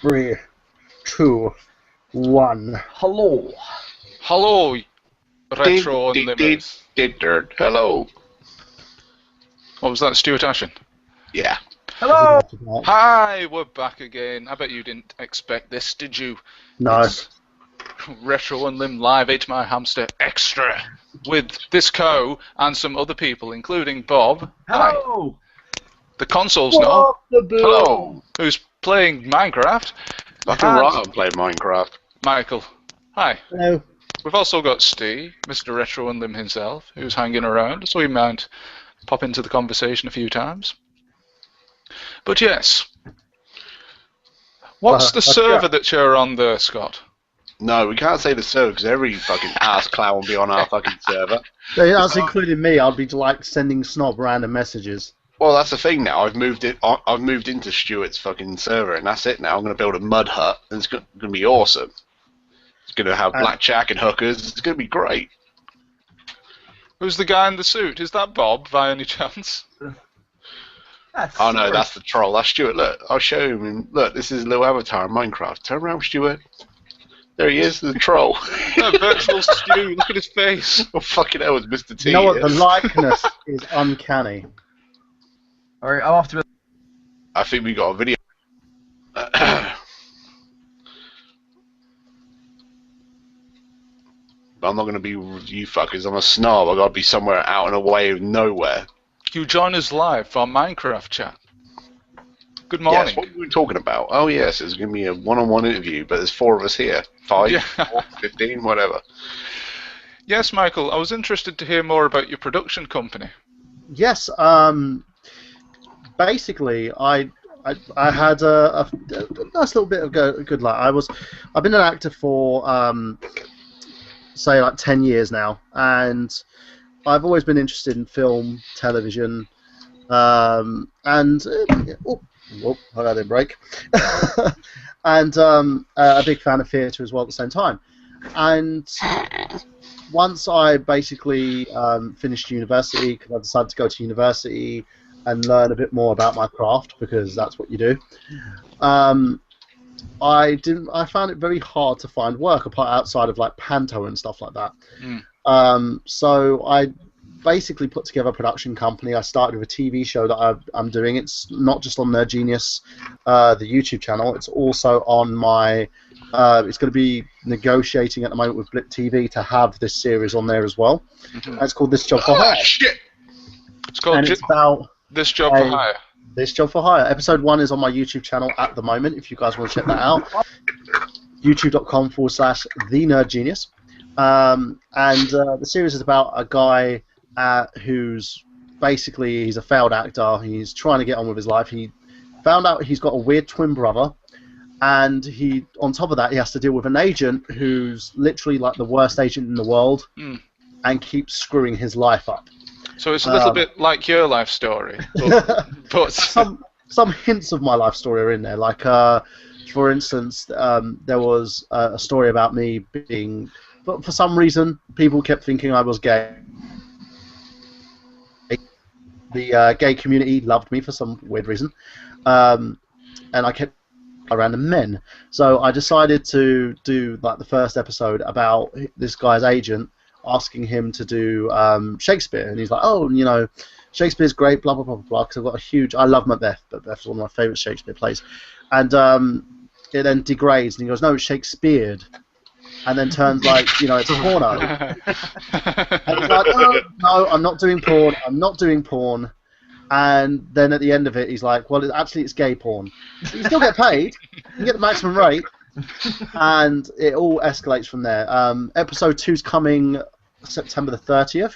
3, 2, 1. Hello. Hello, RetroUnlim. Hello. What was that, Stuart Ashen? Yeah. Hello. Hi, we're back again. I bet you didn't expect this, did you? No. It's RetroUnlim Live 8 My Hamster Extra with this co and some other people, including Bob. Hello. Hi. The console Snob. Hello. Who's playing Minecraft. Fucking right, I'm playing Minecraft. Michael. Hi. Hello. We've also got Steve, Mr. RetroUnlim himself, who's hanging around, so he might pop into the conversation a few times. But yes, what's the server that you're on there, Scott? No, we can't say the server because every fucking ass clown will be on our fucking server. That's including me. I'd be like sending Snob random messages. Well, that's the thing now. I've moved into Stuart's fucking server, and that's it now. I'm going to build a mud hut, and it's going to be awesome. It's going to have blackjack and hookers. It's going to be great. Who's the guy in the suit? Is that Bob, by any chance? Oh no, that's the troll. That's Stuart. Look, I'll show him. And look, this is a little avatar in Minecraft. Turn around, Stuart. There he is, the troll. That virtual Stu. Look at his face. Oh fucking hell, it's Mr. T. You know what? The likeness is uncanny. Alright, I'm off to. I think we got a video. But I'm not going to be with you fuckers. I'm a snob. I've got to be somewhere out and away of nowhere. You join us live for Minecraft chat. Good morning. Yes, what were we talking about? Oh yes, it's going to be a one-on-one interview, but there's 4 of us here. 5, Yeah. 4, 15, whatever. Yes, Michael, I was interested to hear more about your production company. Yes. Basically, I had a nice little bit of good luck. I've been an actor for say like 10 years now, and I've always been interested in film, television, and I got a break, and a big fan of theatre as well at the same time. And once I basically finished university, because I decided to go to university and learn a bit more about my craft, because that's what you do. I found it very hard to find work apart outside of like Panto and stuff like that. So I basically put together a production company. I started with a TV show that I'm doing. It's not just on Nerd Genius, the YouTube channel. It's also on my. It's going to be negotiating at the moment with Blip TV to have this series on there as well. It's called This Job for Hire. Shit! It's called And it's about This Job for Hire. This Job for Hire. Episode 1 is on my YouTube channel at the moment, if you guys want to check that out. youtube.com/TheNerdGenius. The series is about a guy who's basically, he's a failed actor. He's trying to get on with his life. He found out he's got a weird twin brother, and on top of that, he has to deal with an agent who's literally like the worst agent in the world and keeps screwing his life up. So it's a little bit like your life story, but some hints of my life story are in there. Like, for instance, there was a story about me being, but for some reason, people kept thinking I was gay. The gay community loved me for some weird reason, and I kept random men. So I decided to do like the first episode about this guy's agent asking him to do Shakespeare, and he's like, oh, you know, Shakespeare's great, blah blah blah blah. Because I've got I love Macbeth. Macbeth's one of my favourite Shakespeare plays, and it then degrades, and he goes, no, it's Shakespeare'd, and then turns like, you know, it's porno. And he's like, no, I'm not doing porn. I'm not doing porn. And then at the end of it, he's like, well, actually, it's gay porn. But you still get paid. You get the maximum rate. And it all escalates from there. Episode 2's coming September the 30th,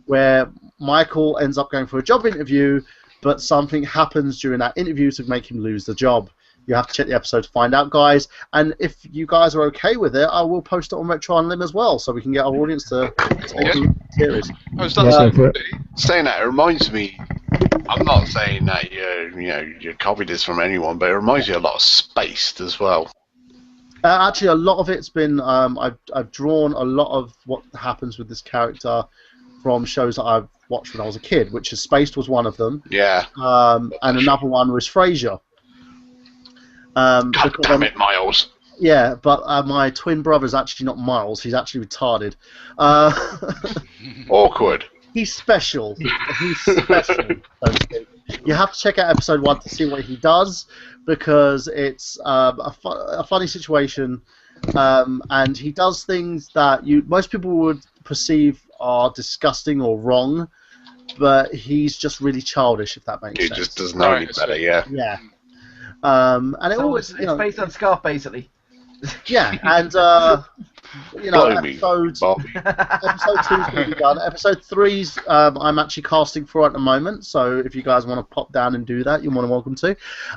where Michael ends up going for a job interview, but something happens during that interview to make him lose the job. You have to check the episode to find out, guys. And if you guys are okay with it, I will post it on RetroUnlim as well, so we can get our audience to the series. Saying that, it reminds me. I'm not saying that you copied this from anyone, but it reminds me a lot of Spaced as well. Actually, a lot of it's been I've drawn a lot of what happens with this character from shows that I've watched when I was a kid, which is Spaced was one of them. Yeah. And another one was Frasier. God because damn it, Miles. Yeah, but my twin brother's actually not Miles. He's actually retarded. Awkward. He's special. He's special, so to speak. You have to check out episode 1 to see what he does, because it's a funny situation, and he does things that most people would perceive are disgusting or wrong, but he's just really childish, if that makes He sense. just doesn't know any better, yeah. Yeah. And it So always, it's based on Scott, basically. yeah, and Blow me, episode Bobby. 2's going to be done. Episode 3's I'm actually casting for at the moment, so if you guys want to pop down and do that, you're more than welcome to.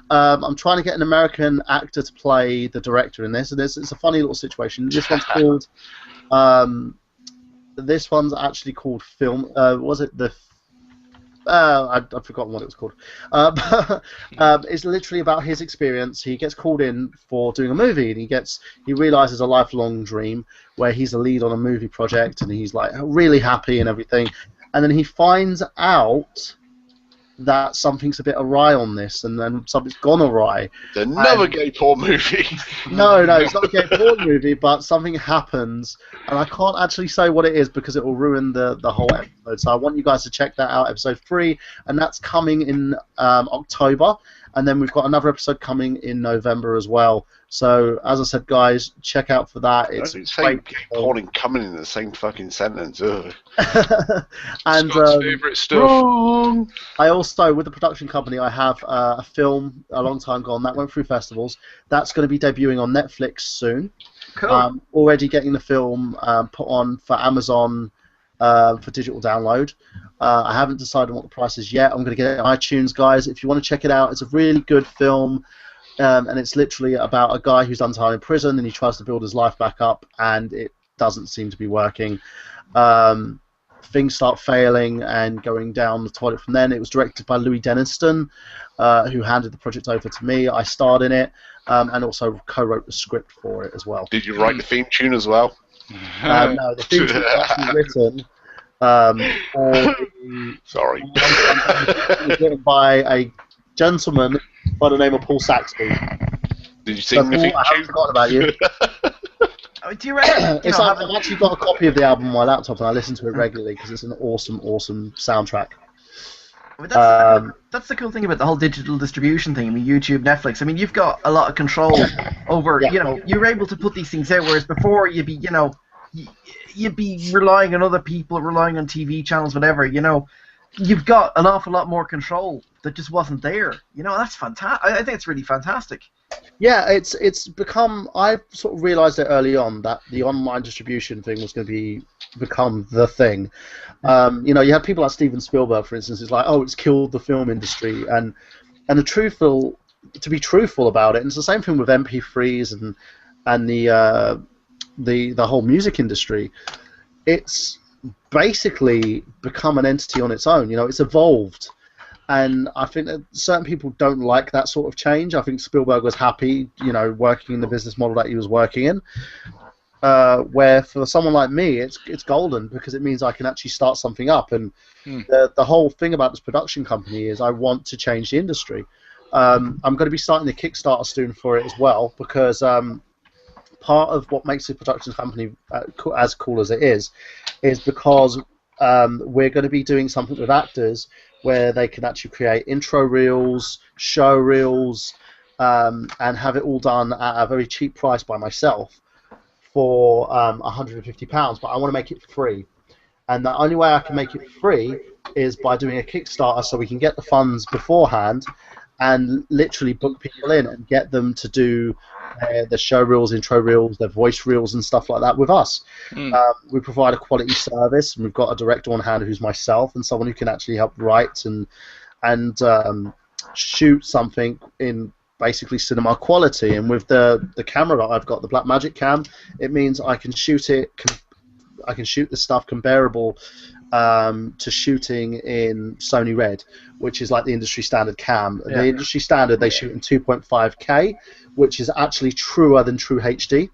I'm trying to get an American actor to play the director in this, and it's a funny little situation. This one's called. This one's actually called Film. Was it the? I've forgotten what it was called. It's literally about his experience. He gets called in for doing a movie, and he realizes a lifelong dream where he's a lead on a movie project, and he's like really happy and everything. And then he finds out that something's a bit awry on this, and then something's gone awry. It's another gay porn movie. No, it's not a gay porn movie, but something happens, and I can't actually say what it is because it will ruin the whole episode. So I want you guys to check that out, episode 3, and that's coming in October, and then we've got another episode coming in November as well. So as I said, guys, check out for that. It's saying gay porn and coming in the same fucking sentence. Ugh. And Scott's favourite stuff. I also, with the production company, I have a film a long time gone that went through festivals. That's going to be debuting on Netflix soon. Cool. Already getting the film put on for Amazon for digital download. I haven't decided what the price is yet. I'm going to get it on iTunes, guys. If you want to check it out, it's a really good film. And it's literally about a guy who's done time in prison, and he tries to build his life back up, and it doesn't seem to be working. Things start failing and going down the toilet from then. It was directed by Louis Denniston, who handed the project over to me. I starred in it, and also co-wrote the script for it as well. Did you write the theme tune as well? No, the theme tune was actually written for the... Sorry. It was written by a gentleman by the name of Paul Saxby. Did you sing the Paul, theme I haven't tune? forgotten about you. Do you reckon? I've actually got a copy of the album on my laptop, and I listen to it regularly because it's an awesome, awesome soundtrack. That's the cool thing about the whole digital distribution thing. I mean, YouTube, Netflix. I mean, you've got a lot of control over. Yeah. You know, you're able to put these things out, whereas before you'd be, you'd be relying on other people, relying on TV channels, whatever. You know, you've got an awful lot more control that just wasn't there. You know, that's fantastic. I think it's really fantastic. Yeah, it's become. I sort of realised it early on that the online distribution thing was going to become the thing. You had people like Steven Spielberg, for instance, who's like, oh, it's killed the film industry, and to be truthful about it, and it's the same thing with MP3s and the whole music industry. It's basically become an entity on its own. It's evolved. And I think that certain people don't like that sort of change. I think Spielberg was happy, working in the business model that he was working in. Where for someone like me, it's golden because it means I can actually start something up. And the whole thing about this production company is I want to change the industry. I'm going to be starting the Kickstarter soon for it as well because part of what makes the production company as cool as it is because we're going to be doing something with actors where they can actually create intro reels, show reels, and have it all done at a very cheap price by myself for £150. But I want to make it free. And the only way I can make it free is by doing a Kickstarter so we can get the funds beforehand and literally book people in and get them to do the show reels, intro reels, their voice reels and stuff like that with us. We provide a quality service, and we've got a director on hand who's myself and someone who can actually help write and shoot something in basically cinema quality. And with the camera that I've got, the Blackmagic cam, it means I can shoot it. I can shoot the stuff comparable to shooting in Sony Red, which is like the industry standard cam. Yeah. The industry standard, they shoot in 2.5K, which is actually truer than True HD.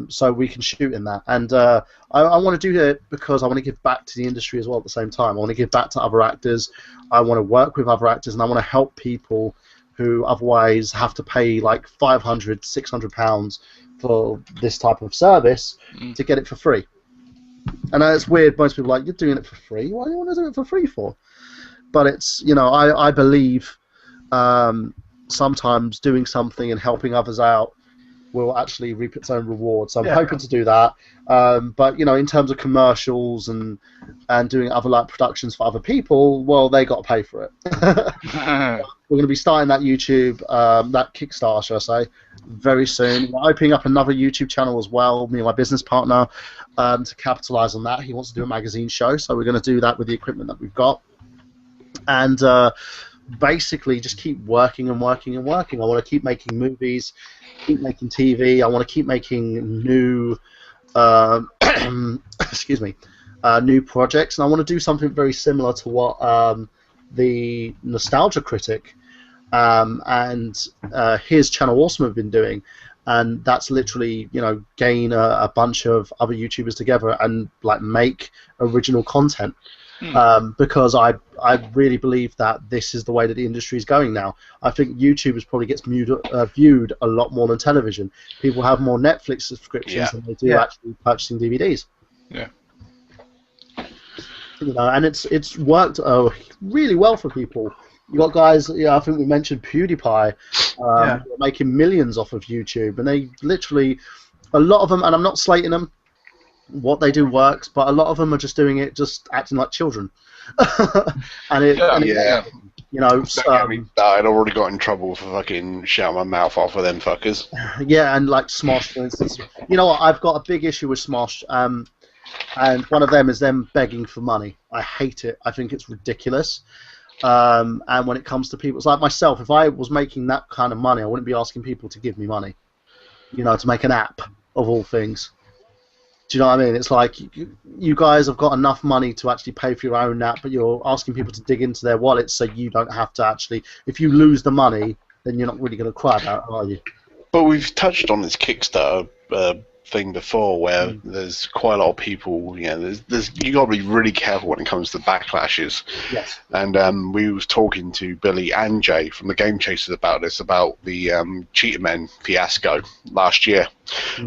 So we can shoot in that. And I want to do it because I want to give back to the industry as well at the same time. I want to give back to other actors. I want to work with other actors, and I want to help people who otherwise have to pay like £500, £600 for this type of service to get it for free. And it's weird. Most people are like, you're doing it for free. Why do you want to do it for free for? But it's, you know, I believe sometimes doing something and helping others out will actually reap its own reward. So I'm hoping to do that. But, you know, in terms of commercials and doing other like productions for other people, well, they got to pay for it. We're going to be starting that YouTube, that Kickstarter, should I say, very soon. We're opening up another YouTube channel as well, me and my business partner, to capitalize on that. He wants to do a magazine show, so we're going to do that with the equipment that we've got. And basically just keep working and working and working. I want to keep making movies, keep making TV. I want to keep making new, excuse me, new projects, and I want to do something very similar to what the Nostalgia Critic and his channel Awesome have been doing, and that's literally, you know, gain a bunch of other YouTubers together and like make original content. Because I really believe that this is the way that the industry is going now. I think YouTubers probably gets viewed a lot more than television. People have more Netflix subscriptions than they do actually purchasing DVDs. Yeah. You know, and it's worked really well for people. You got guys, I think we mentioned PewDiePie, who are making millions off of YouTube, and they literally, a lot of them, and I'm not slating them, what they do works, but a lot of them are just doing it, just acting like children. and it, you know, I'd already got in trouble for fucking shouting my mouth off with them fuckers. Yeah, and like Smosh, for instance. You know what? I've got a big issue with Smosh, and one of them is them begging for money. I hate it. I think it's ridiculous. And when it comes to people, it's like myself. If I was making that kind of money, I wouldn't be asking people to give me money. You know, to make an app of all things. Do you know what I mean? It's like you guys have got enough money to actually pay for your own app, but you're asking people to dig into their wallets so you don't have to actually. If you lose the money, then you're not really going to cry about it, are you? But we've touched on this Kickstarter thing before, where there's quite a lot of people. You know, there's you got to be really careful when it comes to backlashes. Yes. And we was talking to Billy and Jay from the Game Chasers about this, about the Cheetah Men fiasco last year,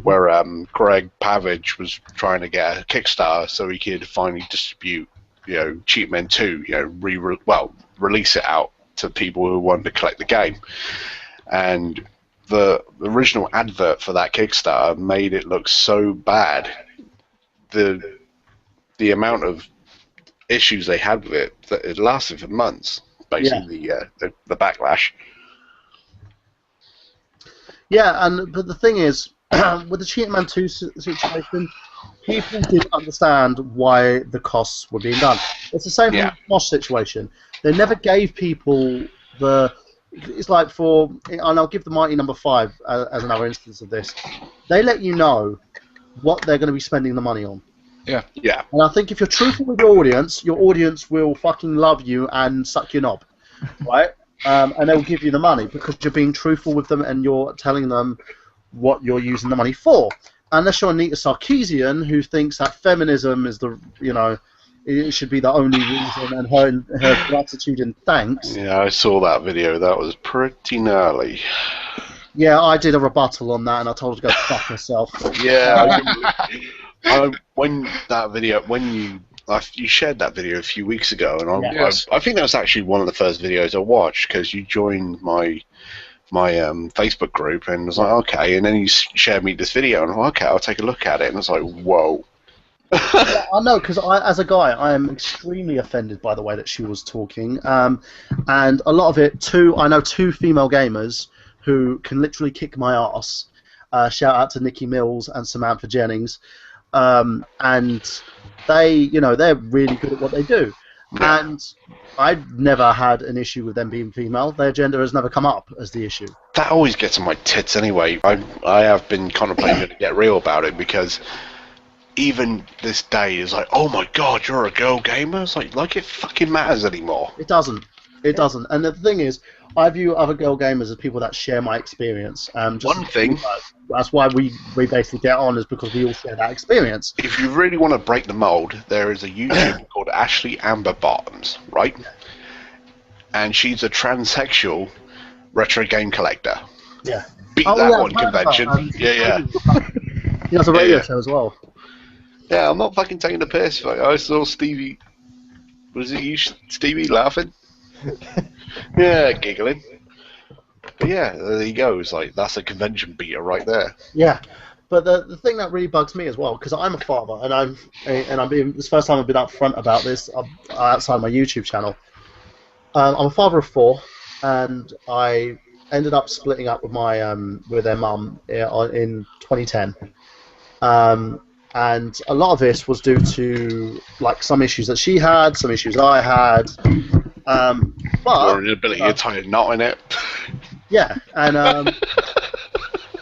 where Greg Pavage was trying to get a Kickstarter so he could finally distribute, you know, Cheetah Men 2, you know, release it out to people who wanted to collect the game, and the original advert for that Kickstarter made it look so bad. The amount of issues they had with it, that it lasted for months, basically, the backlash. Yeah, but the thing is, with the Cheetah Man 2 situation, people didn't understand why the costs were being done. It's the same thing with the Mosh situation. They never gave people the... It's like and I'll give the Mighty Number 5 as another instance of this. They let you know what they're going to be spending the money on. Yeah. Yeah. And I think if you're truthful with your audience will fucking love you and suck your knob, right? And they'll give you the money because you're being truthful with them and you're telling them what you're using the money for. Unless you're Anita Sarkeesian, who thinks that feminism is the, you know, it should be the only reason, and her gratitude and thanks. Yeah, I saw that video. That was pretty gnarly. Yeah, I did a rebuttal on that, and I told her to go fuck herself. Yeah, when you shared that video a few weeks ago, and I think that was actually one of the first videos I watched, because you joined my Facebook group, and I was like, okay, and then you shared me this video, and I'm like, okay, I'll take a look at it, and I was like, whoa. Yeah, I know, because as a guy, I am extremely offended by the way that she was talking, and a lot of it, I know two female gamers who can literally kick my ass. Shout out to Nikki Mills and Samantha Jennings, and they, you know, they're really good at what they do, and I've never had an issue with them being female. Their gender has never come up as the issue. That always gets on my tits anyway. I have been contemplating to get real about it, because even this day is like, oh my god, you're a girl gamer? It's like it fucking matters anymore. It doesn't. It doesn't. And the thing is, I view other girl gamers as people that share my experience. One thing. That's why we basically get on, is because we all share that experience. If you really want to break the mold, there is a YouTuber called Ashley Amber Bottoms, right? Yeah. And she's a transsexual Retro Game Collector. Yeah. Beat Oh, that yeah, one convention. Yeah. He has a radio Yeah. show as well. Yeah, I'm not fucking taking the piss. Like, I saw Stevie. Was it you, Stevie, laughing? Yeah, giggling. But yeah, there you go. It's like, that's a convention beater right there. Yeah. But the thing that really bugs me as well, because I'm a father, and I'm being, this first time I've been upfront about this outside my YouTube channel. I'm a father of 4, and I ended up splitting up with my with their mum in 2010. And a lot of this was due to like some issues that she had, some issues I had. But Your ability to tie a knot in it. yeah, and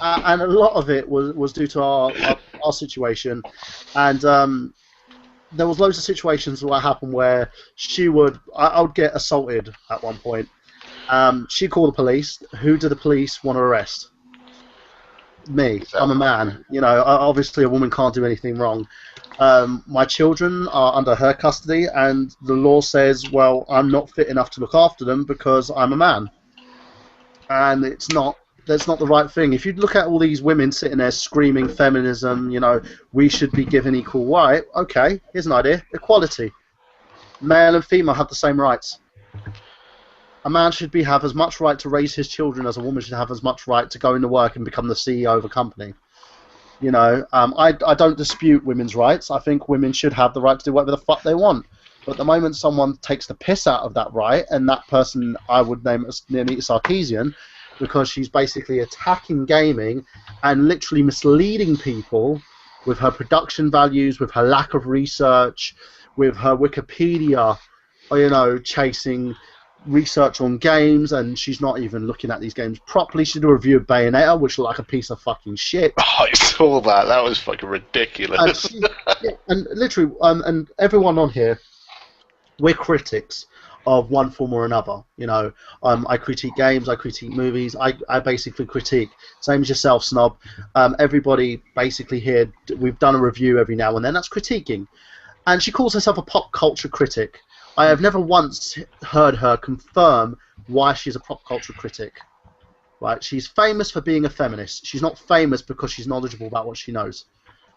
a lot of it was due to our situation, and there was loads of situations that happened where I would get assaulted at one point. She'd call the police. Who do the police want to arrest? Me. I'm a man. You know, obviously a woman can't do anything wrong. My children are under her custody, and the law says, well, I'm not fit enough to look after them because I'm a man. And that's not the right thing. If you look at all these women sitting there screaming feminism, you know, we should be given equal right. Okay, here's an idea: equality. Male and female have the same rights. A man should have as much right to raise his children as a woman should have as much right to go into work and become the CEO of a company. You know, I don't dispute women's rights. I think women should have the right to do whatever the fuck they want. But the moment someone takes the piss out of that right, and that person I would name as Neonita Sarkeesian, because she's basically attacking gaming and literally misleading people with her production values, with her lack of research, with her Wikipedia, you know, chasing research on games, and she's not even looking at these games properly. She did a review of Bayonetta, which looked like a piece of fucking shit. Oh, I saw that. That was fucking ridiculous. And literally, and everyone on here, we're critics of one form or another. You know, I critique games, I critique movies, I basically critique. Same as yourself, Snob. Everybody basically here, we've done a review every now and then. That's critiquing. And she calls herself a pop culture critic. I have never once heard her confirm why she's a pop culture critic. Right? She's famous for being a feminist. She's not famous because she's knowledgeable about what she knows.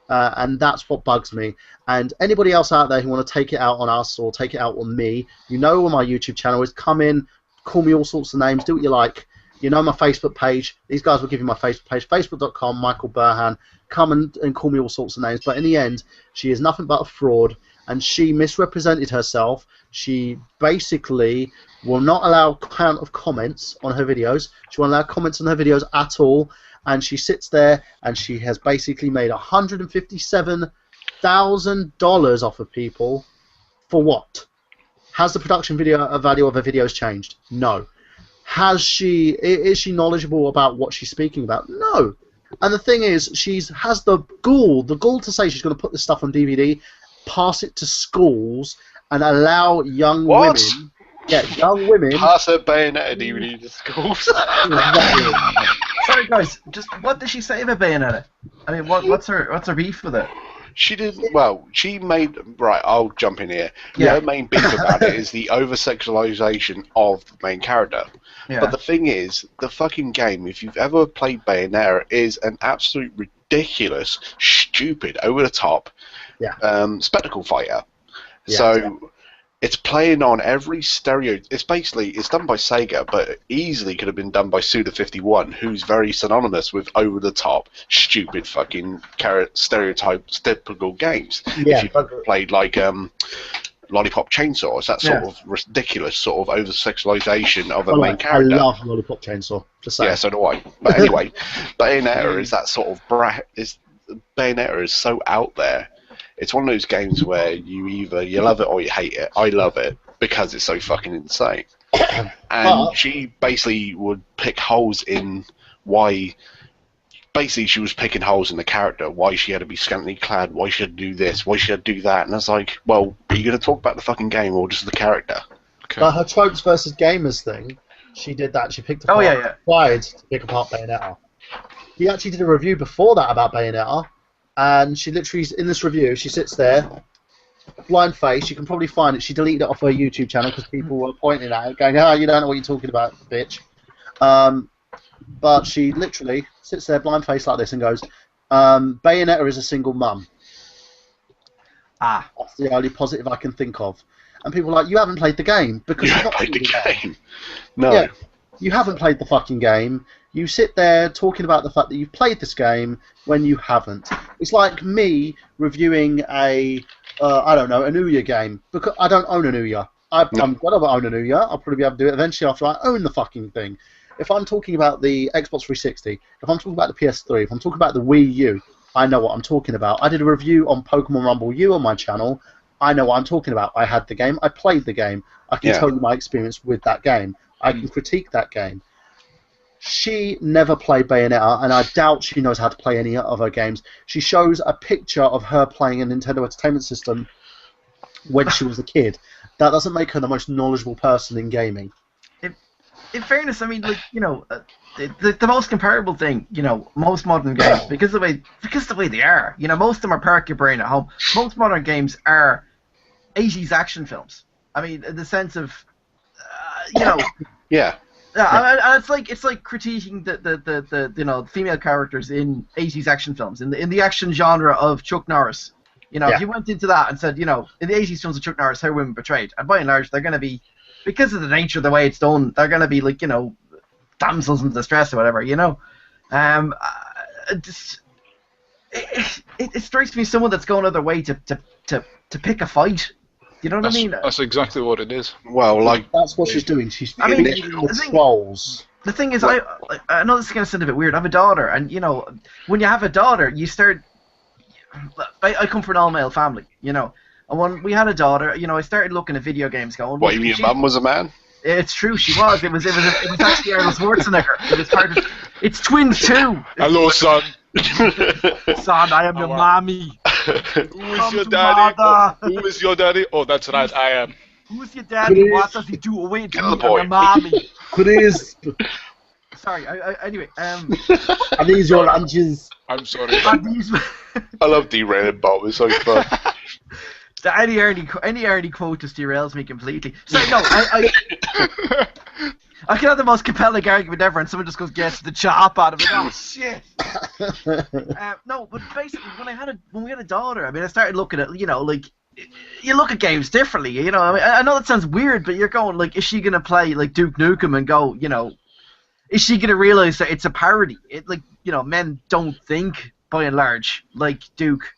And that's what bugs me. And anybody else out there who want to take it out on us or take it out on me, you know where my YouTube channel is. Come in, call me all sorts of names, do what you like. You know my Facebook page. These guys will give you my Facebook page, facebook.com, Michael Burhan. Come and call me all sorts of names. But in the end, she is nothing but a fraud, and she misrepresented herself. She basically will not allow count of comments on her videos. She won't allow comments on her videos at all. And she sits there and she has basically made $157,000 off of people. For what? Has the production value of her videos changed? No. Is she knowledgeable about what she's speaking about? No. And the thing is, has the gall to say she's going to put this stuff on DVD, pass it to schools, and allow young women. Yeah, young women. Pass her Bayonetta DVD to schools. Sorry, guys. Just what did she say about Bayonetta? I mean, what's her beef with it? She didn't. Well, she made. Right, I'll jump in here. Yeah. Her main beef about it is the over-sexualization of the main character. Yeah. But the thing is, the fucking game, if you've ever played Bayonetta, is an absolute ridiculous, stupid, over-the-top spectacle fighter. Yeah, So it's playing on every it's done by Sega, but easily could have been done by Suda51, who's very synonymous with over-the-top, stupid fucking stereotypes, typical games. Yeah, if you played like Lollipop Chainsaw, it's that sort of ridiculous sort of over-sexualization of a main character. I love Lollipop Chainsaw. Just saying. Yeah, so do I. But anyway, Bayonetta is that sort of Bayonetta is so out there. It's one of those games where you love it or you hate it. I love it because it's so fucking insane. And she basically would pick holes in why. Basically, she was picking holes in the character. Why she had to be scantily clad. Why she had to do this. Why she had to do that. And I was like, well, are you going to talk about the fucking game or just the character? Okay. But her tropes versus gamers thing, she did that. She picked apart. Tried to pick apart Bayonetta. He actually did a review before that about Bayonetta. And she literally, in this review, she sits there, blind face. You can probably find it. She deleted it off her YouTube channel because people were pointing at it, going, "Oh, you don't know what you're talking about, bitch." But she literally sits there blind faced like this and goes, Bayonetta is a single mum. Ah. That's the only positive I can think of. And people are like, you haven't played the game because You you've haven't not played the game. No. Yeah, you haven't played the fucking game. You sit there talking about the fact that you've played this game when you haven't. It's like me reviewing a, I don't know, an Ouya game because I don't own an Ouya. I'm going to own an Ouya. I'll probably be able to do it eventually after I own the fucking thing. If I'm talking about the Xbox 360, if I'm talking about the PS3, if I'm talking about the Wii U, I know what I'm talking about. I did a review on Pokemon Rumble U on my channel. I know what I'm talking about. I had the game. I played the game. I can tell you my experience with that game. I can critique that game. She never played Bayonetta, and I doubt she knows how to play any of her games. She shows a picture of her playing a Nintendo Entertainment System when she was a kid. That doesn't make her the most knowledgeable person in gaming. In fairness, I mean, like, you know, the most comparable thing, you know, most modern games, because the way they are, you know, most of them are park your brain at home. Most modern games are 80s action films. I mean, in the sense of, you know, Yeah. and it's like critiquing the you know, female characters in 80s action films in the action genre of Chuck Norris. You know, if you went into that and said, you know, in the 80s films of Chuck Norris, how women portrayed, and by and large, they're going to be, because of the nature of the way it's done, they're going to be like, you know, damsels in distress or whatever, you know. It strikes me someone that's going other way to pick a fight. You know what I mean? That's exactly what it is. Well, like That's what she's doing. She's mean, the trolls. The thing is, I know this is going to sound a bit weird. I have a daughter, and, you know, when you have a daughter, you start... I come from an all-male family, you know. And when we had a daughter, you know, I started looking at video games going... what, you mean your mum was a man? It's true, she was. It was actually Arnold Schwarzenegger. It was part of... It's twins, too. Hello, son. Son, I am your mommy. Who is your daddy? Oh, who is your daddy? Oh, that's right, I am. Who's your daddy? What does he do? Away to me, boy. your mommy. Chris, Sorry, anyway, are these your lunches? I'm sorry. I love derailing Bob. It's so fun. Any Arnie quote just derails me completely. So no, I can have the most compelling argument ever, and someone just goes gets the chop out of it. Oh shit! No, but basically, when we had a daughter, I mean, I started looking at, you know, like, you look at games differently. You know, I mean, I know that sounds weird, but you're going like, is she gonna play like Duke Nukem and go, you know, is she gonna realize that it's a parody? It, like, you know, men don't think by and large like Duke,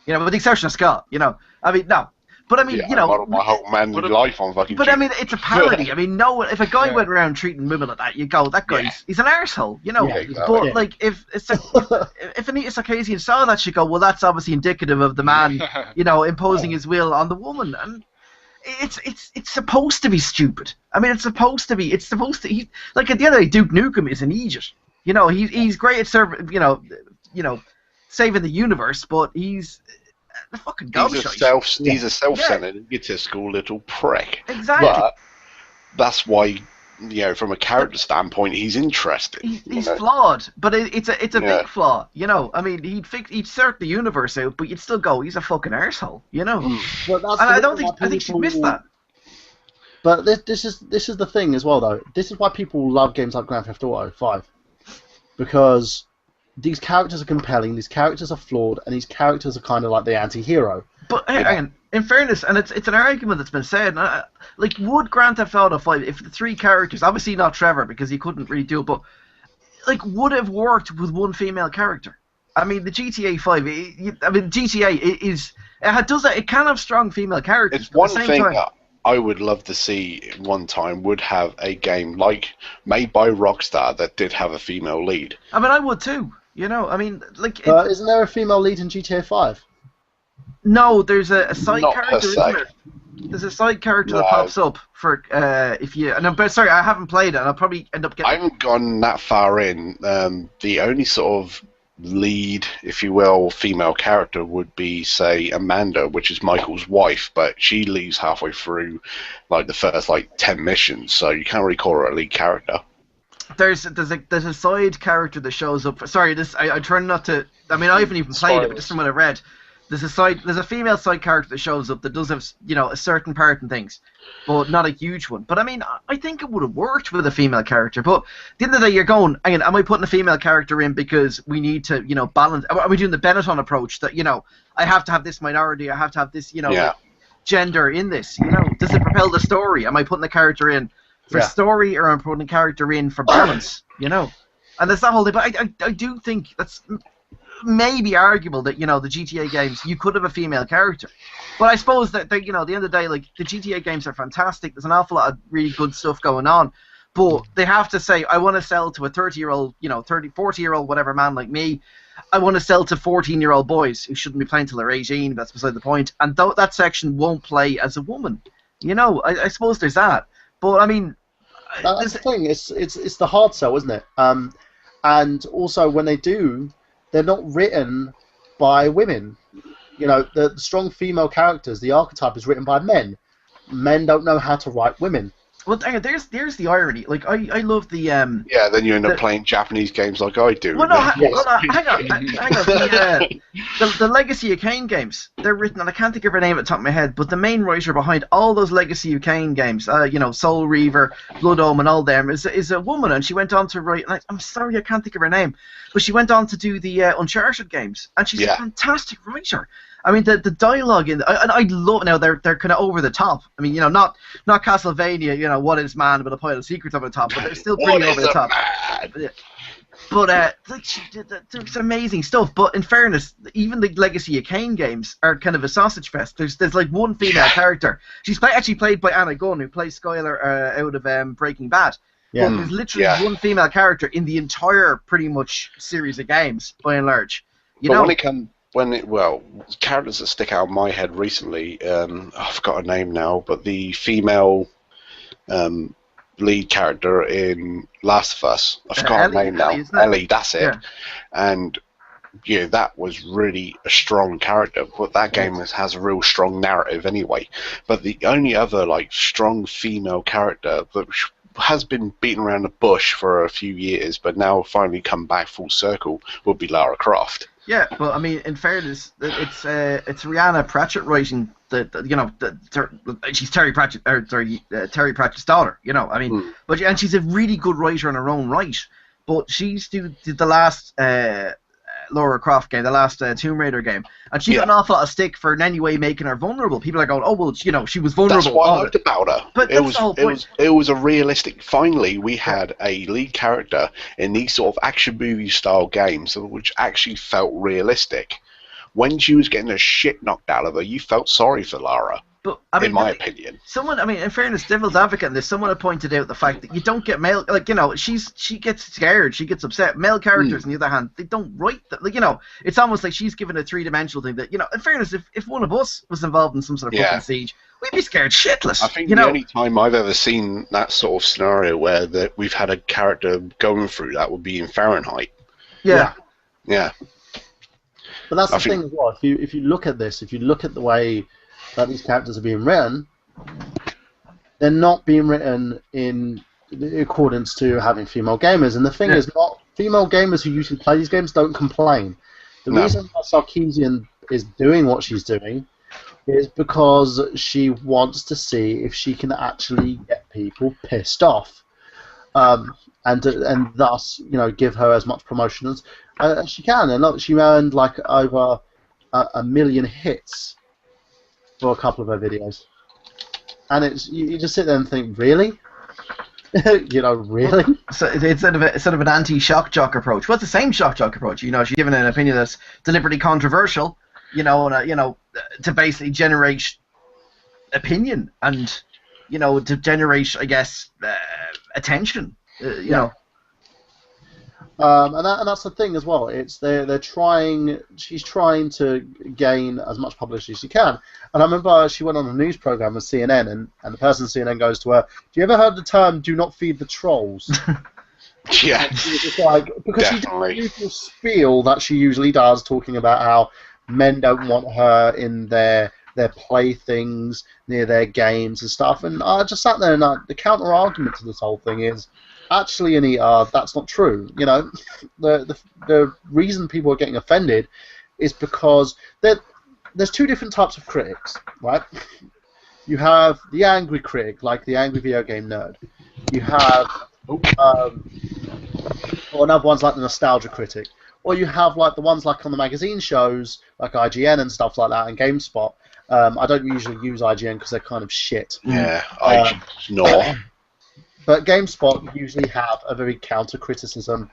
you know, with the exception of Scott. You know, I mean, no. But I mean, you know, model my whole man's life on fucking. But I mean, it's a parody. I mean, no, if a guy went around treating women like that, you go, that guy's he's an arsehole, you know. Yeah, exactly. But like, if Anita Sarkeesian saw that, she'd go, well, that's obviously indicative of the man, you know, imposing his will on the woman, and it's supposed to be stupid. I mean, it's supposed to be. Like, at the end of the day, Duke Nukem is an idiot. You know, he's great at serving, you know, saving the universe, but he's a fucking gobshite. He's a self-centered, egotistical little prick. Exactly. But that's why, you know, from a character standpoint, he's interesting. He's flawed, but it's a big flaw. You know, I mean, he'd sort the universe out, but you'd still go, he's a fucking arsehole. You know, Well, that's and the I think she missed that. But this is the thing as well, though. This is why people love games like Grand Theft Auto 5, because these characters are compelling, these characters are flawed, and these characters are kind of like the anti-hero. But hang in fairness, and it's an argument that's been said, like, would Grand Theft Auto 5, if the three characters, obviously not Trevor because he couldn't really do it, but like, would have worked with one female character? I mean, the GTA 5, GTA it can have strong female characters. It's one thing that I would love to see one time would have a game like made by Rockstar that did have a female lead. I mean, I would too. You know, I mean, like... isn't there a female lead in GTA 5? No, there's a side Not character, per se. isn't there? There's a side character that pops up for, if you... But sorry, I haven't played it, and I'll probably end up getting... I haven't gone that far in. The only sort of lead, if you will, female character would be, say, Amanda, which is Michael's wife, but she leaves halfway through, like, the first, 10 missions, so you can't really call her a lead character. There's a side character that shows up. Sorry, I try not to... I mean, I haven't even played it, but just from what I read, there's a female side character that shows up that does have, you know, a certain part in things, but not a huge one. But I mean, I think it would have worked with a female character. But at the end of the day, you're going, hang on, am I putting a female character in because we need to, you know, balance? Are we doing the Benetton approach that, you know, I have to have this minority, I have to have this, you know, like, gender in this? You know, does it propel the story? Am I putting the character in for story, or am I putting the character in for balance? You know, and that's that whole thing. But I do think that's maybe arguable that, you know, the GTA games, you could have a female character. But I suppose that, you know, at the end of the day, like, the GTA games are fantastic. There's an awful lot of really good stuff going on. But they have to say, I want to sell to a 30-year-old, you know, 30, 40-year-old, whatever man like me. I want to sell to 14-year-old boys who shouldn't be playing till they're 18. That's beside the point. And that section won't play as a woman. You know, I suppose there's that. But, I mean... That's the thing. It's the hard sell, isn't it? And also, when they do, they're not written by women. You know, the strong female characters, the archetype is written by men. Men don't know how to write women. Well, there's the irony. Like, I love the... yeah, then you end up playing Japanese games like I do. Well, no, hang on. The Legacy of Kain games, they're written, and I can't think of her name at the top of my head, but the main writer behind all those Legacy of Kain games, you know, Soul Reaver, Blood Omen, all them, is a woman, and she went on to write... And I'm sorry, I can't think of her name, but she went on to do the Uncharted games, and she's a fantastic writer. I mean, the dialogue and I love, now they're kind of over the top. I mean, you know, not Castlevania, you know, what is man with a pile of secrets over the top, but they're still pretty over the top. But there's amazing stuff. But in fairness, even the Legacy of Kain games are kind of a sausage fest. There's like one female character. She's actually played by Anna Gunn, who plays Skylar out of Breaking Bad. Yeah. But there's literally one female character in the entire pretty much series of games, by and large. Characters that stick out of my head recently, I've forgot her name now, but the female lead character in Last of Us, I forgot her name now. Ellie, that's it. Yeah. And yeah, that was really a strong character, but that game has a real strong narrative anyway. But the only other like strong female character that has been beaten around the bush for a few years, but now finally come back full circle, would be Lara Croft. Yeah, but I mean, in fairness, it's Rihanna Pratchett writing she's Terry Pratchett, Terry Pratchett's daughter. You know, I mean, and she's a really good writer in her own right. But she's did the last Lara Croft game, the last Tomb Raider game, and she got an awful lot of stick for in any way making her vulnerable. People are going, oh well, you know, she was vulnerable. That's what I liked about her. But it was a realistic. Finally, we had a lead character in these sort of action movie style games, which actually felt realistic. When she was getting the shit knocked out of her, you felt sorry for Lara. But, I mean, in my opinion. In fairness, devil's advocate in this, someone had pointed out the fact that you don't get male, like, you know, she gets scared, she gets upset. Male characters, on the other hand, they don't write that. Like, you know, it's almost like she's given a three-dimensional thing that, you know, in fairness, if one of us was involved in some sort of fucking siege, we'd be scared shitless. I think the only time I've ever seen that sort of scenario where we've had a character going through that would be in Fahrenheit. Yeah. But that's the thing as well. If you look at this, if you look at the way that these characters are being written, they're not being written in accordance to having female gamers. And the thing is, not female gamers who usually play these games don't complain. The reason why Sarkeesian is doing what she's doing is because she wants to see if she can actually get people pissed off, and thus, you know, give her as much promotion as she can. And look, she earned like over 1 million hits for a couple of her videos, and it's you just sit there and think, really, you know, really. So it's sort of an anti-shock jock approach. Well, it's the same shock jock approach. You know, she's given an opinion that's deliberately controversial, you know, and to basically generate opinion and, you know, to generate, I guess, attention. You know. And that's the thing as well. It's they're trying. She's trying to gain as much publicity as she can. And I remember she went on a news program with CNN, and the person at CNN goes to her, "Do you ever heard the term 'do not feed the trolls'?" Yeah. It's like, because Definitely. she did the spiel that she usually does, talking about how men don't want her in their playthings near their games and stuff. And I just sat there, and the counter argument to this whole thing is, actually, Anita, that's not true. You know, the reason people are getting offended is because there's two different types of critics, right? You have the angry critic, like the angry video game nerd. You have, or another one's like the nostalgia critic. Or you have like the ones like on the magazine shows, like IGN and stuff like that, and GameSpot. I don't usually use IGN because they're kind of shit. Yeah, no. But GameSpot usually have a very counter-criticism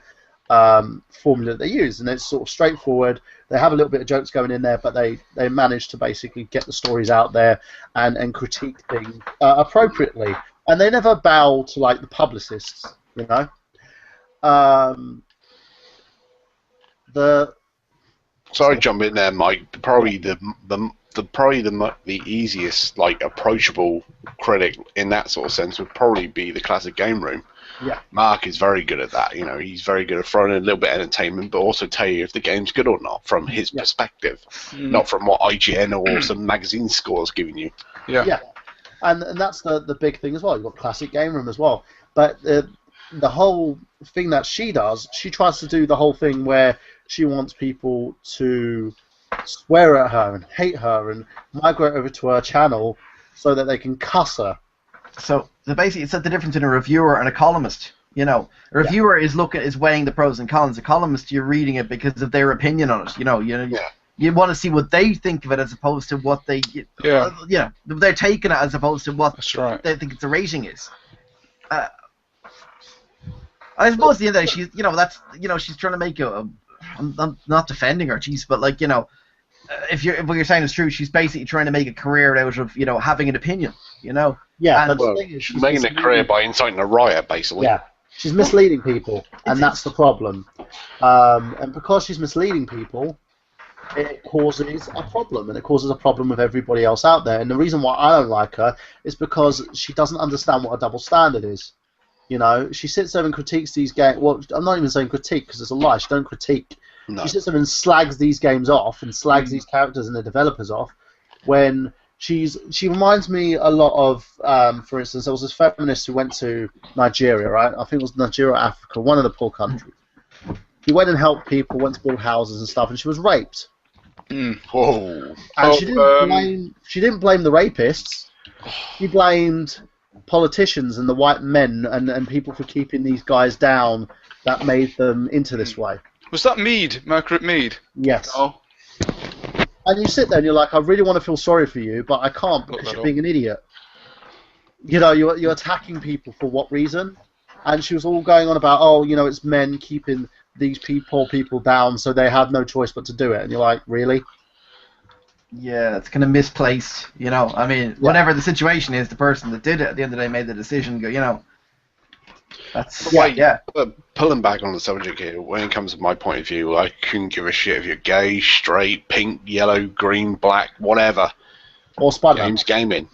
formula that they use, and it's sort of straightforward. They have a little bit of jokes going in there, but they manage to basically get the stories out there and critique things appropriately. And they never bow to like the publicists, you know. Sorry, jump in there, Mike. Probably the easiest, like, approachable critic in that sort of sense would probably be the classic game room. Yeah. Mark is very good at that. You know, he's very good at throwing in a little bit of entertainment, but also tell you if the game's good or not from his perspective, not from what IGN or some magazine scores giving you. Yeah. Yeah. And that's the big thing as well. You've got classic game room as well. But the whole thing that she does, she tries to do the whole thing where she wants people to swear at her and hate her and migrate over to her channel so that they can cuss her. So basically, it's the difference in a reviewer and a columnist. You know, a reviewer is weighing the pros and cons. A columnist, you're reading it because of their opinion on it. You want to see what they think of it as opposed to what they they're taking it as opposed to what they think its rating is. I suppose at the end of the day, she's trying to make I'm not defending her, but like, if what you're saying is true, she's basically trying to make a career out of having an opinion, Yeah, but the thing is, she's making a career by inciting a riot, basically. Yeah, she's misleading people, and that's the problem. And because she's misleading people, it causes a problem, and it causes a problem with everybody else out there. And the reason why I don't like her is because she doesn't understand what a double standard is. She sits there and critiques these games. Well, I'm not even saying critique because it's a lie. She don't critique. No. She sits there and slags these games off and slags these characters and the developers off. When she reminds me a lot of, for instance, there was this feminist who went to Nigeria, right? I think it was Nigeria or Africa, one of the poor countries. He went and helped people, went to build houses and stuff, and she was raped. Whoa! And she didn't blame the rapists. She blamed politicians and the white men and people for keeping these guys down that made them into this way. Was that Mead, Margaret Mead? Yes. Oh. And you sit there and you're like, I really want to feel sorry for you, but I can't because you're being an idiot. You're attacking people for what reason? And she was all going on about, it's men keeping these poor people down, so they had no choice but to do it. And you're like, really? Yeah, it's kind of misplaced, I mean, whatever the situation is, the person that did it at the end of the day made the decision, that's... Pulling back on the subject here, when it comes to my point of view, I couldn't give a shit if you're gay, straight, pink, yellow, green, black, whatever. Or Spider-Man. Game's gaming.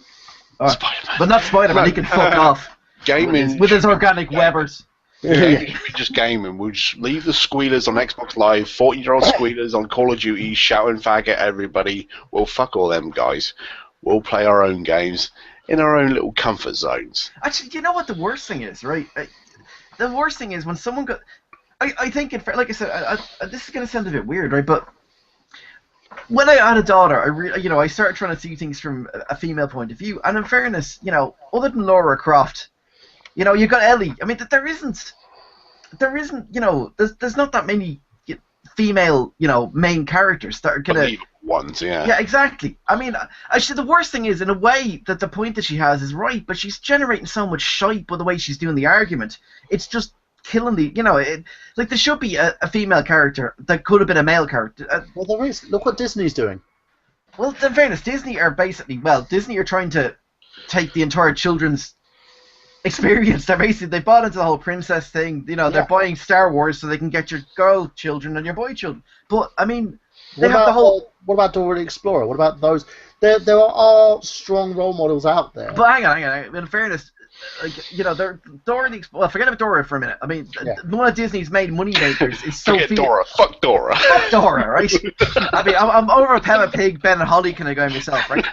Spider-Man. But not Spider-Man, he can fuck off. Gaming... With his organic webbers. Yeah, just gaming. We'll just leave the squealers on Xbox Live, 40-year-old squealers on Call of Duty, shouting fag at everybody. Well, fuck all them guys. We'll play our own games in our own little comfort zones. Actually, you know what the worst thing is, right? The worst thing is when someone got... I think, like I said, this is going to sound a bit weird, right? But when I had a daughter, I started trying to see things from a female point of view. And in fairness, other than Laura Croft, you've got Ellie. I mean, there isn't, there's not that many female, main characters that are gonna ones, yeah. Yeah, exactly. I mean, actually, the worst thing is, in a way, that the point that she has is right, but she's generating so much shite by the way she's doing the argument. It's just killing the, like there should be a female character that could have been a male character. Well, there is. Look what Disney's doing. Well, in fairness, Disney are trying to take the entire children's experience. They bought into the whole princess thing. They're buying Star Wars so they can get your girl children and your boy children. But I mean, they have the whole. What about Dora the Explorer? What about those? There are strong role models out there. But hang on. In fairness, Dora the Explorer. Well, forget about Dora for a minute. I mean, one of Disney's main money makers is Sophia. Forget Dora. Fuck Dora. Fuck Dora, right? I mean, I'm over a Peppa Pig, Ben and Holly kind of guy myself, right?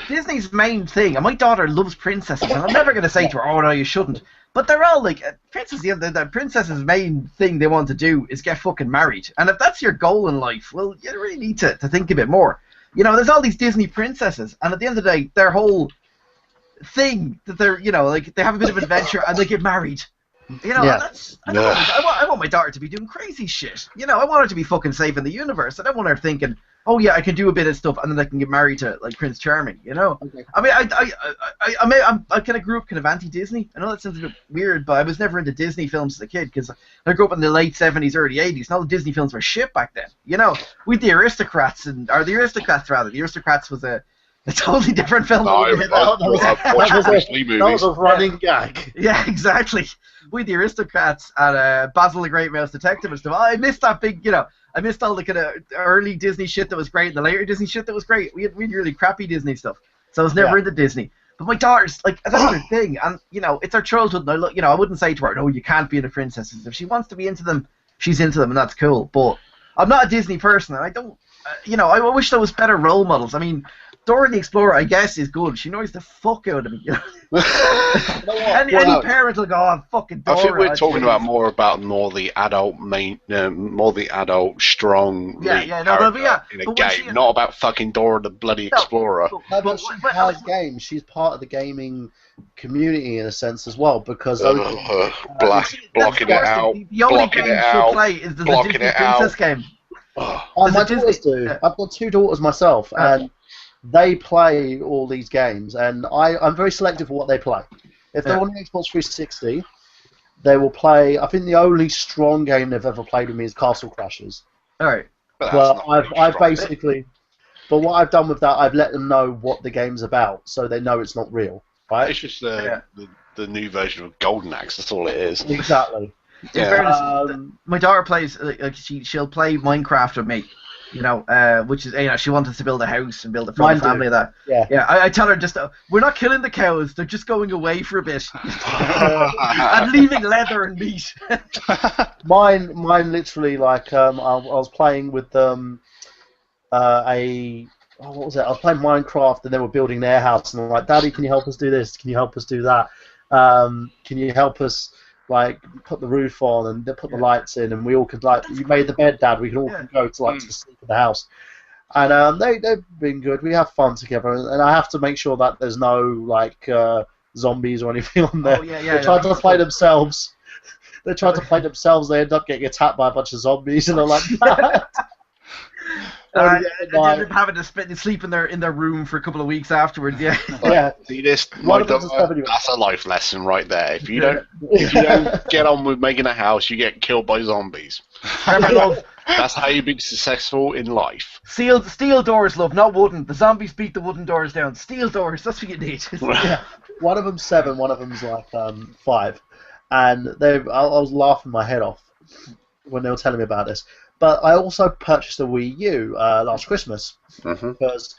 Disney's main thing, and my daughter loves princesses, and I'm never going to say to her, "Oh no, you shouldn't." But they're all like, the princess's main thing they want to do is get fucking married, and if that's your goal in life, well, you really need to think a bit more. You know, there's all these Disney princesses, and at the end of the day, their whole thing that they're, you know, like they have a bit of adventure and they get married. You know, I want my daughter to be doing crazy shit. You know, I want her to be fucking saving the universe. I don't want her thinking, oh yeah, I can do a bit of stuff and then I can get married to like Prince Charming. You know, okay. I mean, I kind of grew up kind of anti-Disney. I know that sounds a bit weird, but I was never into Disney films as a kid because I grew up in the late '70s, early '80s. And all the Disney films were shit back then. You know, with the Aristocrats The Aristocrats was a totally different film. That was a running gag. Yeah, exactly. With the Aristocrats and Basil the Great Mouse Detective and stuff. I missed that big, you know, I missed all the kind of early Disney shit that was great and the later Disney shit that was great. We had really crappy Disney stuff. So I was never into Disney. But my daughter's, like, that's her thing. And, you know, it's her childhood. And I wouldn't say to her, no, you can't be into princesses. If she wants to be into them, she's into them, and that's cool. But I'm not a Disney person, and I don't, I wish there was better role models. I mean, Dora the Explorer, I guess, is good. She annoys the fuck out of me. You know? Any parent will go, oh, fucking Dora. I think we're talking about more the adult, strong lead character in a game, not about fucking Dora the bloody Explorer. But she's part of the game. She's part of the gaming community in a sense as well, because blocking it out. The only game she'll play is the Disney Princess game. My daughters do. I've got 2 daughters myself, and they play all these games, and I'm very selective for what they play. If they're on the Xbox 360, they will play. I think the only strong game they've ever played with me is Castle Crashers. All right. Well, I've basically, but what I've done with that, I've let them know what the game's about, so they know it's not real. Right? It's just the new version of Golden Axe. That's all it is. Exactly. In fairness, my daughter plays. She'll play Minecraft with me. You know, which is, she wants us to build a house and build a family of that. Yeah. I tell her just, we're not killing the cows, they're just going away for a bit. And leaving leather and meat. Mine literally, like, I was playing with what was it? I was playing Minecraft and they were building their house, and I'm like, Daddy, can you help us do this? Can you help us do that? Can you help us, like, put the roof on and put the lights in, and we all could, like, you made the bed, Dad, we can all go to, like, to sleep in the house. And they've been good. We have fun together, and I have to make sure that there's no, like, zombies or anything on there. They try to play themselves. They try to play themselves, they end up getting attacked by a bunch of zombies, and they're like, having to sleep in their room for a couple of weeks afterwards. See this? That's a life lesson right there. If you don't get on with making a house, you get killed by zombies. That's how you be successful in life. Steel doors, love, not wooden. The zombies beat the wooden doors down. Steel doors, that's what you need. One of them's 7, one of them's like 5, and I was laughing my head off when they were telling me about this. But I also purchased a Wii U last Christmas because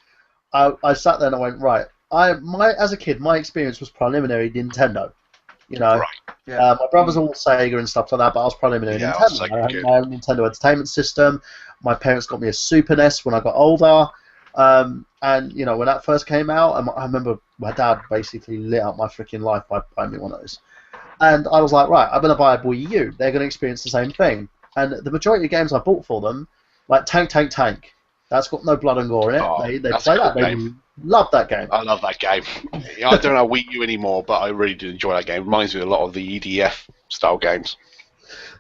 I sat there and I went, right, as a kid, my experience was preliminary Nintendo. You know, my brothers all Sega and stuff like that, but I was preliminary Nintendo. I had my own Nintendo Entertainment System. My parents got me a Super NES when I got older. And, you know, when that first came out, I remember my dad basically lit up my freaking life by buying me one of those. And I was like, right, I'm going to buy a Wii U. They're going to experience the same thing. And the majority of games I bought for them, like Tank, that's got no blood and gore in it. They play that. They love that game. I love that game. I don't have Wii U anymore, but I really do enjoy that game. It reminds me a lot of the EDF style games.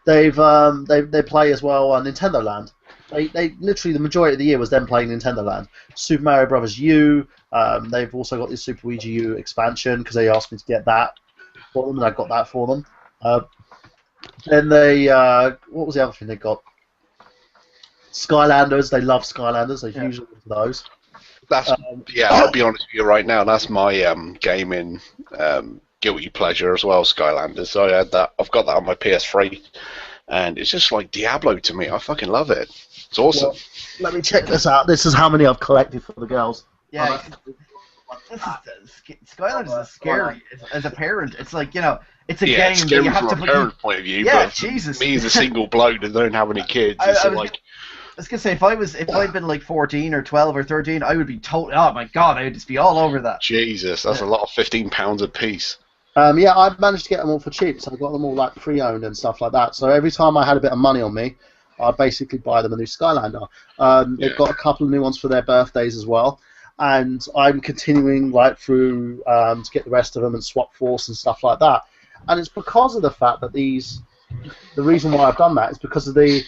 They play as well on Nintendo Land. They literally, the majority of the year was them playing Nintendo Land. Super Mario Brothers U. They've also got the Super Luigi U expansion because they asked me to get that for them, and I got that for them. Then they, what was the other thing they got? Skylanders. They love Skylanders. They're hugely into those. I'll be honest with you right now. That's my gaming guilty pleasure as well. Skylanders. So I had that. I've got that on my PS3, and it's just like Diablo to me. I fucking love it. It's awesome. Well, let me check this out. This is how many I've collected for the girls. Yeah. Skylanders is scary as a parent. It's like, it's a game that you have from to a parent point of view. Yeah, but Jesus. Me as a single bloke that don't have any kids, it's like, was gonna say if I'd been like 14 or 12 or 13, I would be totally. Oh my god, I would just be all over that. Jesus, that's a lot of £15 a piece. Yeah, I managed to get them all for cheap, so I got them all like pre-owned and stuff like that. So every time I had a bit of money on me, I'd basically buy them a new Skylander. They've got a couple of new ones for their birthdays as well, and I'm continuing right through to get the rest of them and swap force and stuff like that. And it's because of the fact that the reason why I've done that is because of they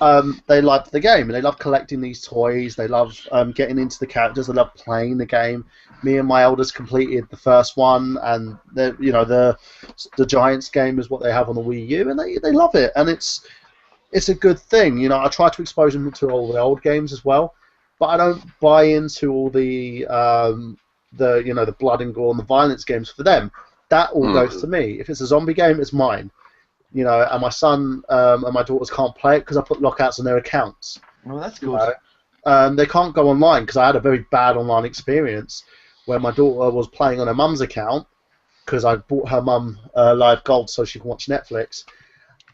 love the game and they love collecting these toys. They love getting into the characters. They love playing the game. Me and my eldest completed the first one, and the Giants game is what they have on the Wii U, and they love it, and it's a good thing. I try to expose them to all the old games as well, but I don't buy into all the blood and gore and the violence games for them. That all goes to me. If it's a zombie game, it's mine. And my son and my daughters can't play it because I put lockouts on their accounts. Well, that's good. They can't go online because I had a very bad online experience where my daughter was playing on her mum's account because I bought her mum Live Gold so she can watch Netflix,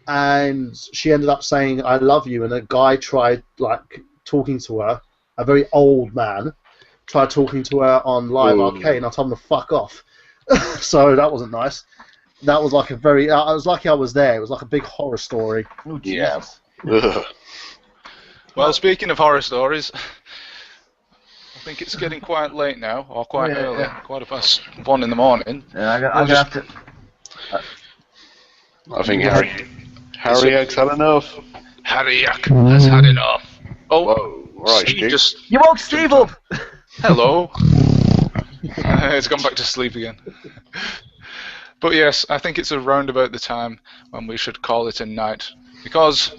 and she ended up saying "I love you," and a guy tried talking to her, a very old man, tried talking to her on Live Arcade, and I told him to fuck off. So that wasn't nice. That was like I was lucky I was there. It was like a big horror story. Oh, Jesus. Yeah. Well, speaking of horror stories, I think it's getting quite late now, or quite early, quarter past 1 in the morning. Yeah, I'm gonna have to. I think Harry Yack's had enough. Harry Yack has had enough. Oh, whoa! Right, Steve Steve. You woke Steve up. Hello. It's gone back to sleep again. But yes, I think it's around about the time when we should call it a night. Because,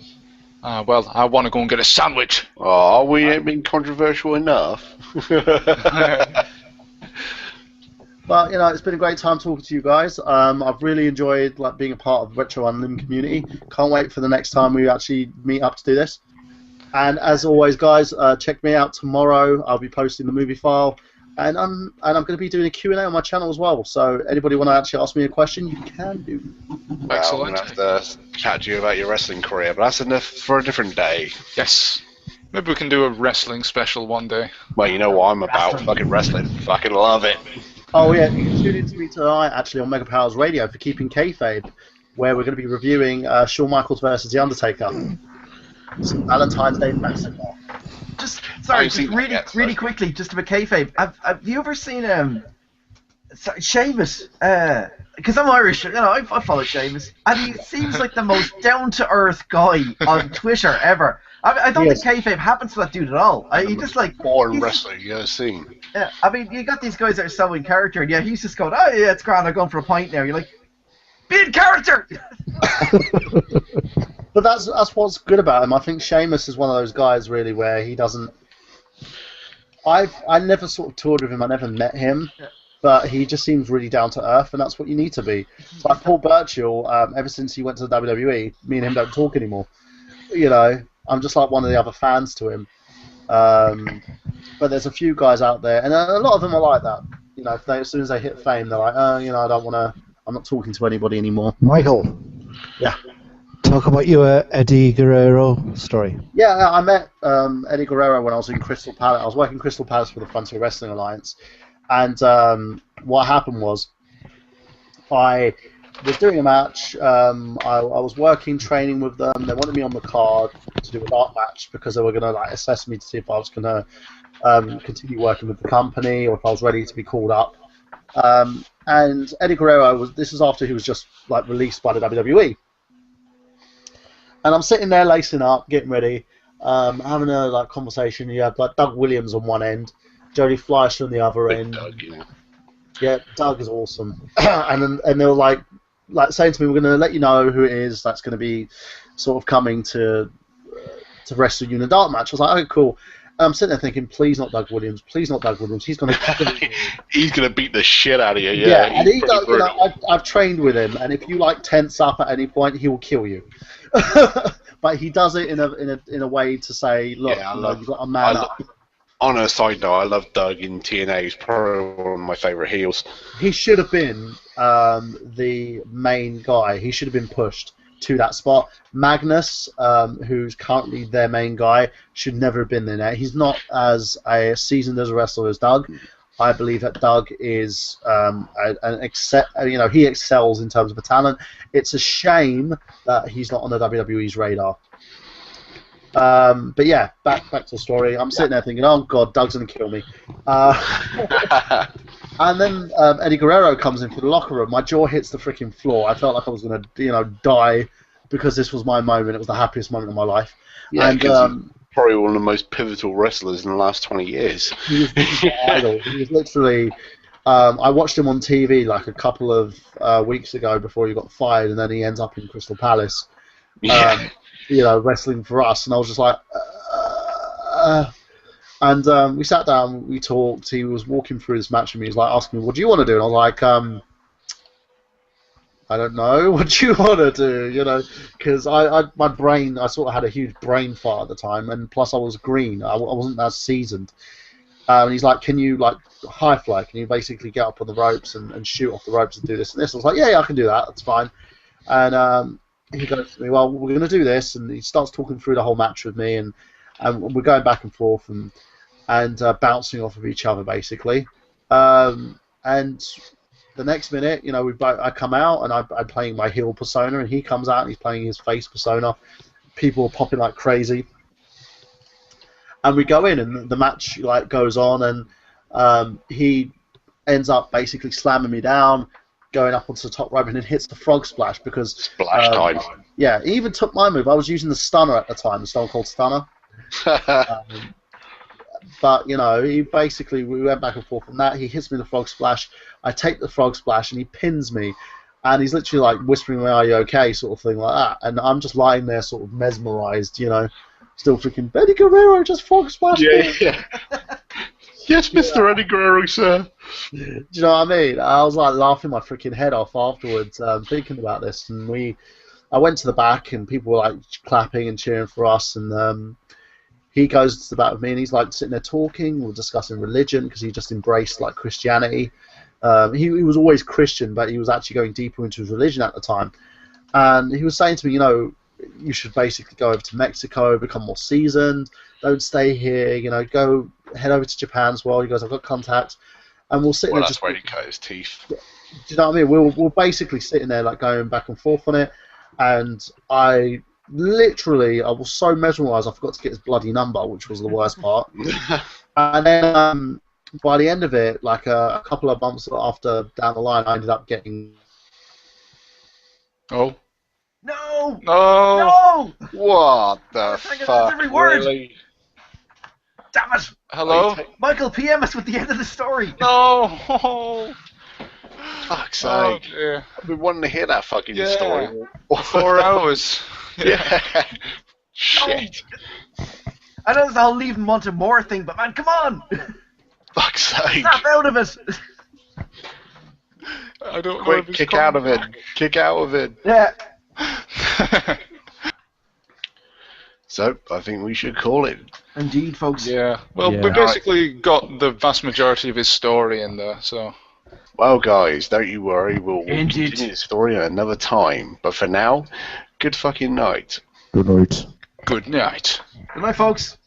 I want to go and get a sandwich. Oh, we ain't been controversial enough. But it's been a great time talking to you guys. I've really enjoyed being a part of the RetroUnlim community. Can't wait for the next time we actually meet up to do this. And as always, guys, check me out tomorrow. I'll be posting the movie file. And I'm going to be doing a Q&A on my channel as well. So anybody want to actually ask me a question, you can do. Well, I'm going to have to chat to you about your wrestling career, but that's enough for a different day. Yes. Maybe we can do a wrestling special one day. Well, you know what I'm about. Fucking wrestling. Fucking love it. Oh, yeah. You can tune in to me tonight, actually, on Mega Powers Radio for Keeping Kayfabe, where we're going to be reviewing Shawn Michaels versus The Undertaker. It's Valentine's Day Massacre. Just really quickly, just about kayfabe. Have you ever seen Sheamus? Because I'm Irish, I follow Sheamus, and he seems like the most down-to-earth guy on Twitter ever. I don't think kayfabe happens to that dude at all. He just born wrestler you ever seen. Yeah, I mean, you got these guys that are so in character, and he's just going, oh yeah, it's grand, I'm going for a pint now. You're like, be in character. But that's what's good about him. I think Sheamus is one of those guys really where he doesn't. I never sort of toured with him. I never met him, but he just seems really down to earth, and that's what you need to be. Like Paul Burchill, ever since he went to the WWE, me and him don't talk anymore. I'm just like one of the other fans to him. But there's a few guys out there, and a lot of them are like that. As soon as they hit fame, they're like, I don't want to. I'm not talking to anybody anymore. Michael. Yeah. Talk about your Eddie Guerrero story. Yeah, I met Eddie Guerrero when I was in Crystal Palace. I was working in Crystal Palace for the Frontier Wrestling Alliance, and what happened was I was doing a match. I was training with them. They wanted me on the card to do a dark match because they were going to assess me to see if I was going to continue working with the company or if I was ready to be called up. And Eddie Guerrero this was after he was just released by the WWE. And I'm sitting there lacing up, getting ready, having a conversation. You have Doug Williams on one end, Jody Fleischer on the other end. Doug, yeah. Yeah, Doug is awesome. and they were saying to me, we're going to let you know who it is that's going to be sort of coming to wrestle you in a dark match. I was like, okay, cool. And I'm sitting there thinking, please not Doug Williams, please not Doug Williams. He's going to he's going to beat the shit out of you. Yeah, and he does. I've trained with him, and if you tense up at any point, he will kill you. But he does it in a way to say, look, you've got a man up. On a side note, I love Doug in TNA. He's probably one of my favourite heels. He should have been the main guy. He should have been pushed. to that spot. Magnus, who's currently their main guy, should never have been there. He's not as seasoned as a wrestler as Doug. I believe that Doug is he excels in terms of a talent. It's a shame that he's not on the WWE's radar. But yeah, back to the story. I'm sitting there thinking, oh god, Doug's gonna kill me. And then Eddie Guerrero comes into the locker room. My jaw hits the freaking floor. I felt like I was gonna, die because this was my moment. It was the happiest moment of my life. Yeah, and probably one of the most pivotal wrestlers in the last 20 years. He was my idol. He was literally. I watched him on TV like a couple of weeks ago before he got fired, and then he ends up in Crystal Palace. Yeah. Wrestling for us, and I was just like, and we sat down, we talked. He was walking through this match with me. He was like asking me, "What do you want to do?" And I was like, "I don't know. What do you want to do?" Because my brain, I sort of had a huge brain fart at the time, and plus I was green. I wasn't as seasoned. And he's like, "Can you high fly? Can you basically get up on the ropes and shoot off the ropes and do this and this?" I was like, "Yeah, I can do that. That's fine." And he goes to me, "Well, we're going to do this," and he starts talking through the whole match with me, and we're going back and forth and bouncing off of each other basically. And the next minute, I come out and I'm playing my heel persona, and he comes out and he's playing his face persona. People are popping like crazy, and we go in, and the match goes on, and he ends up basically slamming me down, going up onto the top rope, and then hits the frog splash because splash time. Yeah, he even took my move. I was using the stunner at the time, the Stone Cold Stunner. But he basically, we went back and forth on that. He hits me with the frog splash. I take the frog splash, and he pins me, and he's literally whispering, "Are you okay?" sort of thing like that. And I'm just lying there, sort of mesmerized, still freaking Eddie Guerrero just frog splashed me. Yeah. Yes, Mr. Eddie Guerrero, sir. Do you know what I mean? I was laughing my freaking head off afterwards, thinking about this, and I went to the back, and people were clapping and cheering for us, and he goes to the back with me, and he's sitting there talking. We're discussing religion because he just embraced Christianity. He was always Christian, but he was actually going deeper into his religion at the time, and he was saying to me, you should basically go over to Mexico, become more seasoned. Don't stay here. Go head over to Japan as well. He goes, "I've got contacts." And we'll sit there. That's where he cut his teeth. Do you know what I mean? We're basically sitting there going back and forth on it, and I was so mesmerised I forgot to get his bloody number, which was the worst part. And then by the end of it, a couple of months after down the line, I ended up getting. Oh. No! No! No! What the fuck? Every word. Really? Damn it! Hello? Michael, PM us with the end of the story. No! Fuck's sake. Oh, dear. I've been wanting to hear that fucking Yeah. story. 4 hours. Yeah. Shit. I know this whole leaving wanted more thing, but man, come on! Fuck's sake. Snap out of it! I don't know Quick, if it's kick out of it. coming Kick out of it. Yeah. back. So, I think we should call it. Indeed, folks. Yeah. Well, Yeah. we basically got the vast majority of his story in there, so... Well, guys, don't you worry. We'll Indeed. continue the story at another time. But for now, good fucking night. Good night. Good night. Good night, folks.